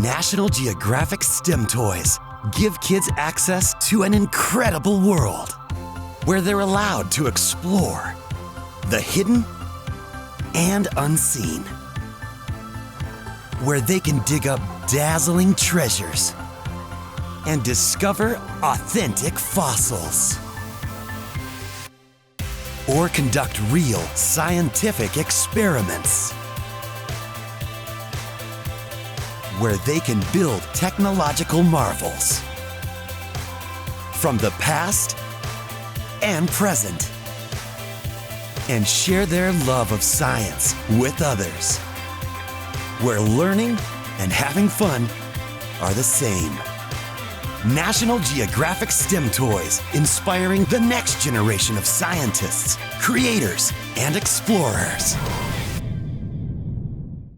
National Geographic STEM toys give kids access to an incredible world where they're allowed to explore the hidden and unseen, where they can dig up dazzling treasures and discover authentic fossils, or conduct real scientific experiments, where they can build technological marvels from the past and present, and share their love of science with others, where learning and having fun are the same. National Geographic STEM toys, inspiring the next generation of scientists, creators, and explorers.